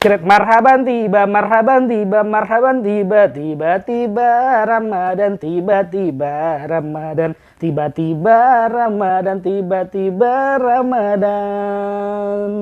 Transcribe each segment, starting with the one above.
Kret marhaban tiba, marhaban tiba, marhaban tiba, tiba-tiba Ramadan, tiba-tiba Ramadan, tiba-tiba Ramadan, tiba-tiba Ramadan.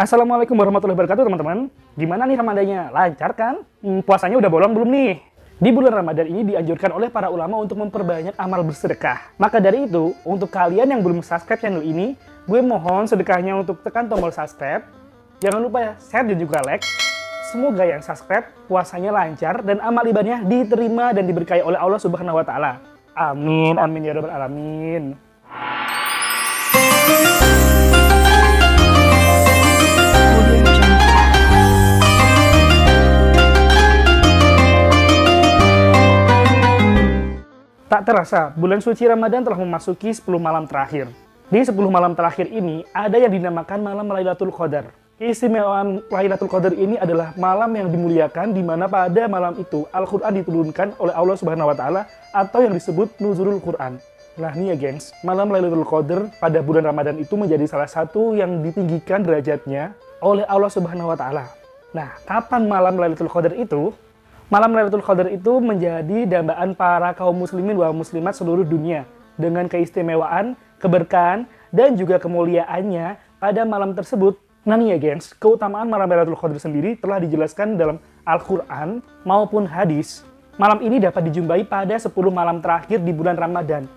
Assalamualaikum warahmatullahi wabarakatuh teman-teman. Gimana nih Ramadannya? Lancar kan? Puasanya udah bolong belum nih? Di bulan Ramadan ini dianjurkan oleh para ulama untuk memperbanyak amal bersedekah. Maka dari itu, untuk kalian yang belum subscribe channel ini, gue mohon sedekahnya untuk tekan tombol subscribe. Jangan lupa ya, share dan juga like. Semoga yang subscribe puasanya lancar dan amal ibadahnya diterima dan diberkahi oleh Allah Subhanahu wa taala. Amin, amin ya rabbal alamin. Tak terasa, bulan suci Ramadan telah memasuki 10 malam terakhir. Di 10 malam terakhir ini, ada yang dinamakan malam Lailatul Qadar. Keistimewaan Lailatul Qadar ini adalah malam yang dimuliakan di mana pada malam itu Al-Quran diturunkan oleh Allah Subhanahu wa taala atau yang disebut Nuzulul Quran. Nah nih ya gengs, malam Lailatul Qadar pada bulan Ramadan itu menjadi salah satu yang ditinggikan derajatnya oleh Allah Subhanahu wa taala. Nah, kapan malam Lailatul Qadar itu? Malam Lailatul Qadar itu menjadi dambaan para kaum muslimin wa muslimat seluruh dunia dengan keistimewaan, keberkahan, dan juga kemuliaannya pada malam tersebut. Nah nih ya gengs, keutamaan malam Lailatul Qadar sendiri telah dijelaskan dalam Al-Quran maupun hadis. Malam ini dapat dijumpai pada 10 malam terakhir di bulan Ramadan.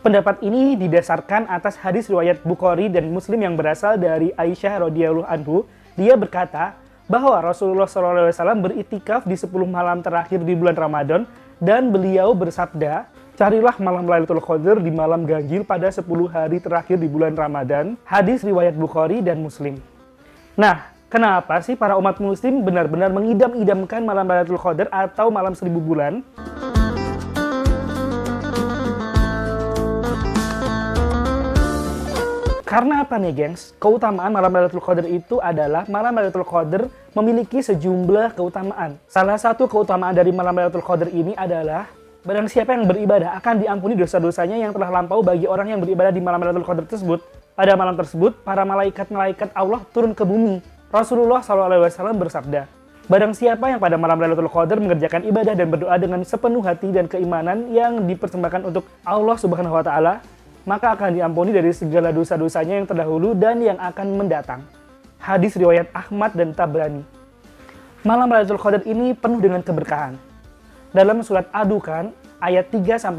Pendapat ini didasarkan atas hadis riwayat Bukhari dan Muslim yang berasal dari Aisyah radhiyallahu anhu. Dia berkata bahwa Rasulullah SAW beritikaf di 10 malam terakhir di bulan Ramadan dan beliau bersabda, carilah malam Lailatul Qadar di malam ganjil pada 10 hari terakhir di bulan Ramadan. Hadis riwayat Bukhari dan Muslim. Nah, kenapa sih para umat muslim benar-benar mengidam-idamkan malam Lailatul Qadar atau malam 1000 bulan? Karena apa nih gengs? Keutamaan malam Lailatul Qadar itu adalah malam Lailatul Qadar memiliki sejumlah keutamaan. Salah satu keutamaan dari malam Lailatul Qadar ini adalah barang siapa yang beribadah akan diampuni dosa-dosanya yang telah lampau bagi orang yang beribadah di malam Lailatul Qadar tersebut. Pada malam tersebut, para malaikat-malaikat Allah turun ke bumi. Rasulullah SAW bersabda, barang siapa yang pada malam Lailatul Qadar mengerjakan ibadah dan berdoa dengan sepenuh hati dan keimanan yang dipersembahkan untuk Allah Subhanahu wa taala, maka akan diampuni dari segala dosa-dosanya yang terdahulu dan yang akan mendatang. Hadis riwayat Ahmad dan Tabrani. Malam Lailatul Qadar ini penuh dengan keberkahan. Dalam surat Ad-Dukhan ayat 3-6,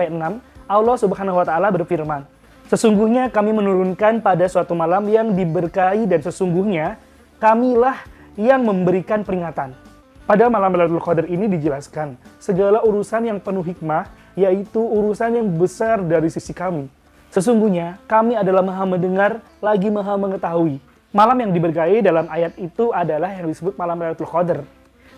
Allah Subhanahu wa taala berfirman, sesungguhnya kami menurunkan pada suatu malam yang diberkahi dan sesungguhnya kamilah yang memberikan peringatan. Pada malam Lailatul Qadar ini dijelaskan segala urusan yang penuh hikmah, yaitu urusan yang besar dari sisi kami. Sesungguhnya kami adalah maha mendengar lagi maha mengetahui. Malam yang diberkahi dalam ayat itu adalah yang disebut malam Lailatul Qadar.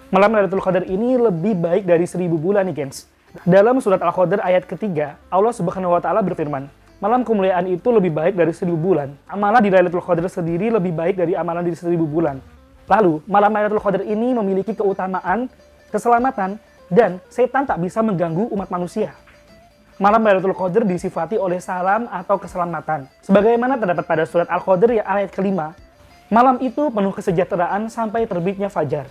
Malam Lailatul Qadar ini lebih baik dari 1000 bulan nih gengs. Dalam surat Al-Qadar ayat ketiga, Allah Subhanahu wa taala berfirman, malam kemuliaan itu lebih baik dari 1000 bulan. Amalan di Lailatul Qadar sendiri lebih baik dari amalan di 1000 bulan. Lalu, malam Lailatul Qadar ini memiliki keutamaan, keselamatan, dan setan tak bisa mengganggu umat manusia. Malam Lailatul Qadar disifati oleh salam atau keselamatan. Sebagaimana terdapat pada surat Al-Qadar ya ayat kelima, malam itu penuh kesejahteraan sampai terbitnya fajar.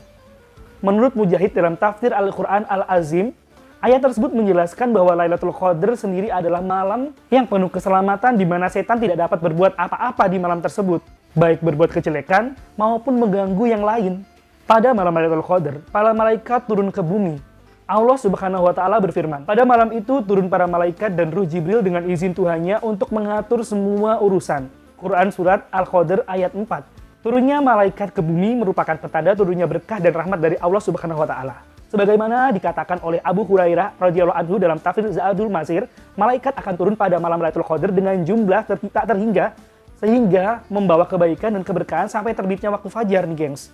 Menurut Mujahid dalam tafsir Al-Quran Al-Azim, ayat tersebut menjelaskan bahwa Lailatul Qadar sendiri adalah malam yang penuh keselamatan di mana setan tidak dapat berbuat apa-apa di malam tersebut, baik berbuat kejelekan maupun mengganggu yang lain. Pada malam Lailatul Qadar, para malaikat turun ke bumi. Allah Subhanahu wa taala berfirman, pada malam itu turun para malaikat dan Ruh Jibril dengan izin Tuhannya untuk mengatur semua urusan. Quran Surat Al-Qadar ayat 4. Turunnya malaikat ke bumi merupakan petanda turunnya berkah dan rahmat dari Allah Subhanahu wa taala. Sebagaimana dikatakan oleh Abu Hurairah radhiyallahu anhu dalam tafsir Zadul Masir, malaikat akan turun pada malam Lailatul Qadar dengan jumlah tak terhingga sehingga membawa kebaikan dan keberkahan sampai terbitnya waktu fajar nih gengs.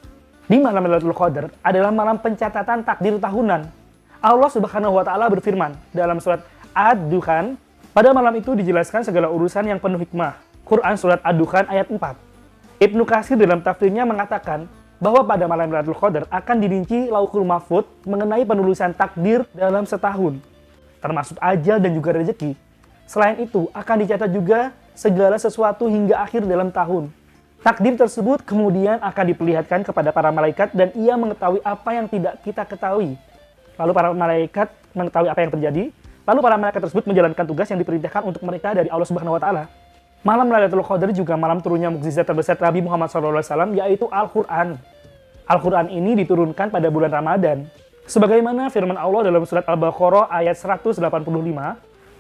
Di malam Lailatul Qadar adalah malam pencatatan takdir tahunan. Allah Subhanahu wa taala berfirman dalam surat Ad-Dukhan Pada malam itu dijelaskan segala urusan yang penuh hikmah. Quran Surat Ad-Dukhan ayat 4. Ibnu Katsir dalam tafsirnya mengatakan bahwa pada malam Lailatul Qadar akan dirinci Lauhul Mahfuz mengenai penulisan takdir dalam setahun, termasuk ajal dan juga rezeki. Selain itu, akan dicatat juga segala sesuatu hingga akhir dalam tahun. Takdir tersebut kemudian akan diperlihatkan kepada para malaikat dan ia mengetahui apa yang tidak kita ketahui. Lalu para malaikat mengetahui apa yang terjadi. Lalu para malaikat tersebut menjalankan tugas yang diperintahkan untuk mereka dari Allah Subhanahu wa taala. Malam Lailatul Qadar juga malam turunnya mukjizat terbesar Nabi Muhammad SAW, yaitu Al-Qur'an. Al-Qur'an ini diturunkan pada bulan Ramadan. Sebagaimana firman Allah dalam surat Al-Baqarah ayat 185,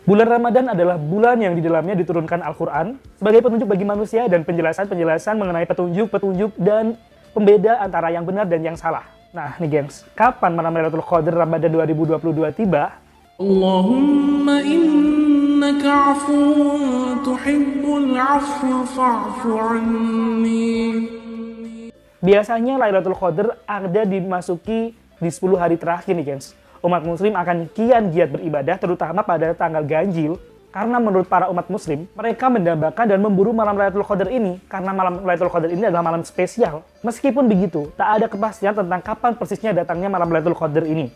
bulan Ramadan adalah bulan yang di dalamnya diturunkan Al-Qur'an sebagai petunjuk bagi manusia dan penjelasan-penjelasan mengenai petunjuk-petunjuk dan pembeda antara yang benar dan yang salah. Nah, nih gengs, kapan malam Lailatul Qadar Ramadan 2022 tiba? Allahumma innaka afuwun tuhibbul afwa fa'fu anni. Biasanya Lailatul Qadar ada dimasuki di 10 hari terakhir nih gengs. Umat muslim akan kian giat beribadah terutama pada tanggal ganjil. Karena menurut para umat muslim, mereka mendambakan dan memburu malam Lailatul Qadar ini karena malam Lailatul Qadar ini adalah malam spesial. Meskipun begitu, tak ada kepastian tentang kapan persisnya datangnya malam Lailatul Qadar ini.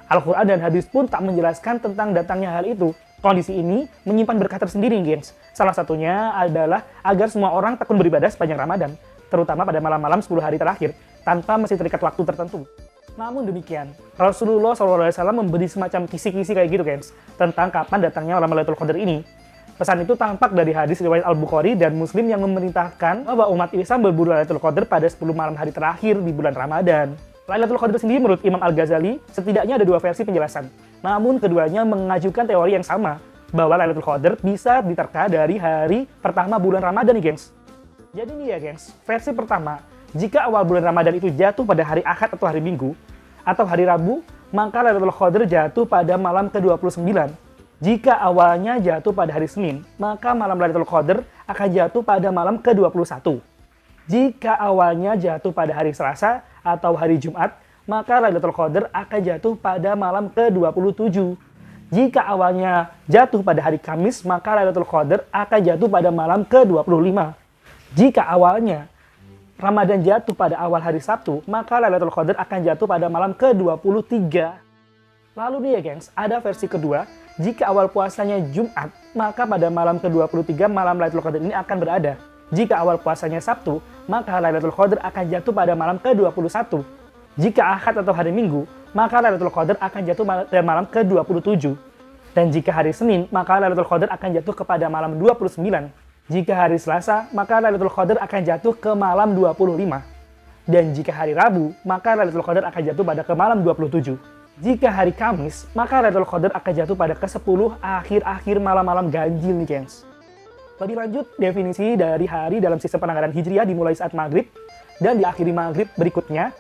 Al-Quran dan hadis pun tak menjelaskan tentang datangnya hal itu. Kondisi ini menyimpan berkah tersendiri, gengs. Salah satunya adalah agar semua orang tekun beribadah sepanjang Ramadan, terutama pada malam-malam 10 hari terakhir, tanpa mesti terikat waktu tertentu. Namun demikian, Rasulullah SAW memberi semacam kisi-kisi kayak gitu, gengs, tentang kapan datangnya malam Lailatul Qadar ini. Pesan itu tampak dari hadis riwayat Al-Bukhari dan Muslim yang memerintahkan bahwa umat Islam berburu Lailatul Qadar pada 10 malam hari terakhir di bulan Ramadan. Lailatul Qadar sendiri menurut Imam Al-Ghazali setidaknya ada 2 versi penjelasan. Namun keduanya mengajukan teori yang sama, bahwa Lailatul Qadar bisa diterka dari hari pertama bulan Ramadan nih, gengs. Jadi nih ya, gengs, versi pertama, jika awal bulan Ramadan itu jatuh pada hari Ahad atau hari Minggu, atau hari Rabu, maka Lailatul Qadar jatuh pada malam ke-29. Jika awalnya jatuh pada hari Senin, maka malam Lailatul Qadar akan jatuh pada malam ke-21. Jika awalnya jatuh pada hari Selasa atau hari Jumat, maka Lailatul Qadar akan jatuh pada malam ke-27. Jika awalnya jatuh pada hari Kamis, maka Lailatul Qadar akan jatuh pada malam ke-25. Jika awalnya Ramadan jatuh pada awal hari Sabtu, maka Lailatul Qadar akan jatuh pada malam ke-23. Lalu nih ya gengs, ada versi kedua, jika awal puasanya Jumat, maka pada malam ke-23 malam Lailatul Qadar ini akan berada. Jika awal puasanya Sabtu, maka Lailatul Qadar akan jatuh pada malam ke-21. Jika Ahad atau hari Minggu, maka Lailatul Qadar akan jatuh pada malam ke-27. Dan jika hari Senin, maka Lailatul Qadar akan jatuh kepada malam 29. Jika hari Selasa, maka Lailatul Qadar akan jatuh ke malam 25. Dan jika hari Rabu, maka Lailatul Qadar akan jatuh pada ke malam 27. Jika hari Kamis, maka Lailatul Qadar akan jatuh pada ke-10 akhir-akhir malam-malam ganjil nih, gengs. Lebih lanjut, definisi dari hari dalam sistem penanggalan Hijriah dimulai saat maghrib dan diakhiri maghrib berikutnya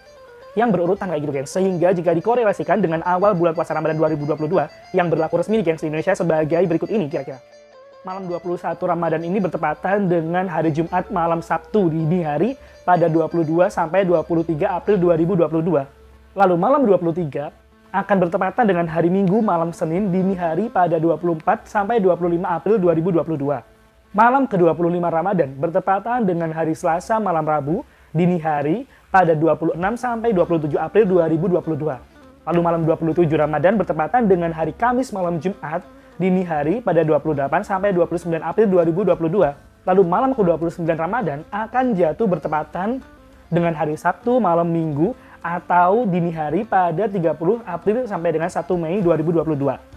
yang berurutan kayak gitu, gengs. Sehingga jika dikorelasikan dengan awal bulan puasa Ramadan 2022 yang berlaku resmi nih, gengs, di Indonesia sebagai berikut ini kira-kira. Malam 21 Ramadan ini bertepatan dengan hari Jumat malam Sabtu dini hari pada 22 sampai 23 April 2022. Lalu malam 23 akan bertepatan dengan hari Minggu malam Senin dini hari pada 24 sampai 25 April 2022. Malam ke-25 Ramadan bertepatan dengan hari Selasa malam Rabu dini hari pada 26 sampai 27 April 2022. Lalu malam 27 Ramadan bertepatan dengan hari Kamis malam Jumat dini hari pada 28 sampai 29 April 2022. Lalu malam ke-29 Ramadan akan jatuh bertepatan dengan hari Sabtu malam Minggu atau dini hari pada 30 April sampai dengan 1 Mei 2022.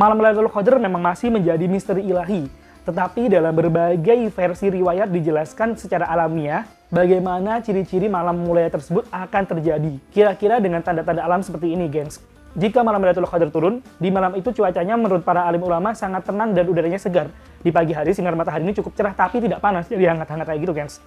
Malam Lailatul Qadar memang masih menjadi misteri ilahi, tetapi dalam berbagai versi riwayat dijelaskan secara alamiah bagaimana ciri-ciri malam mulia tersebut akan terjadi. Kira-kira dengan tanda-tanda alam seperti ini, gengs. Jika malam Lailatul Qadar turun, di malam itu cuacanya menurut para alim ulama sangat tenang dan udaranya segar. Di pagi hari sinar matahari ini cukup cerah tapi tidak panas, jadi hangat-hangat kayak gitu, gengs.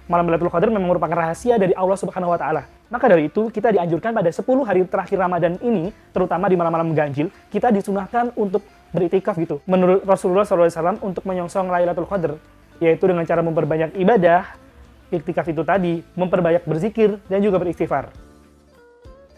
Malam Lailatul Qadar memang merupakan rahasia dari Allah Subhanahu wa Ta'ala. Maka dari itu, kita dianjurkan pada 10 hari terakhir Ramadan ini, terutama di malam-malam ganjil, kita disunahkan untuk beritikaf gitu. Menurut Rasulullah SAW untuk menyongsong Lailatul Qadar, yaitu dengan cara memperbanyak ibadah, iktikaf itu tadi, memperbanyak berzikir, dan juga beristighfar.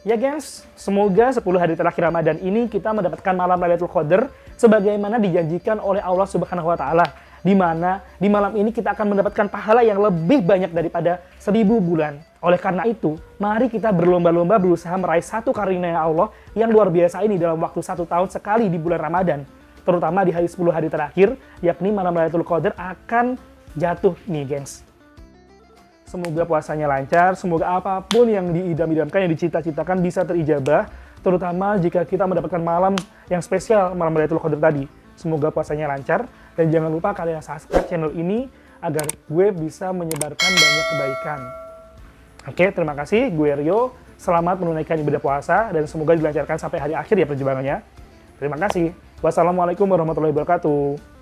Ya gengs, semoga 10 hari terakhir Ramadan ini kita mendapatkan malam Lailatul Qadar sebagaimana dijanjikan oleh Allah Subhanahu wa Ta'ala, di mana di malam ini kita akan mendapatkan pahala yang lebih banyak daripada 1000 bulan. Oleh karena itu, mari kita berlomba-lomba berusaha meraih satu karunia Allah yang luar biasa ini dalam waktu 1 tahun sekali di bulan Ramadan, terutama di hari 10 hari terakhir, yakni malam Lailatul Qadar akan jatuh nih gengs. Semoga puasanya lancar, semoga apapun yang diidam-idamkan, yang dicita-citakan bisa terijabah, terutama jika kita mendapatkan malam yang spesial, malam Lailatul Qadar tadi. Semoga puasanya lancar, dan jangan lupa kalian subscribe channel ini agar gue bisa menyebarkan banyak kebaikan. Oke, terima kasih, gue Rio. Selamat menunaikan ibadah puasa, dan semoga dilancarkan sampai hari akhir ya perjuangannya. Terima kasih. Wassalamualaikum warahmatullahi wabarakatuh.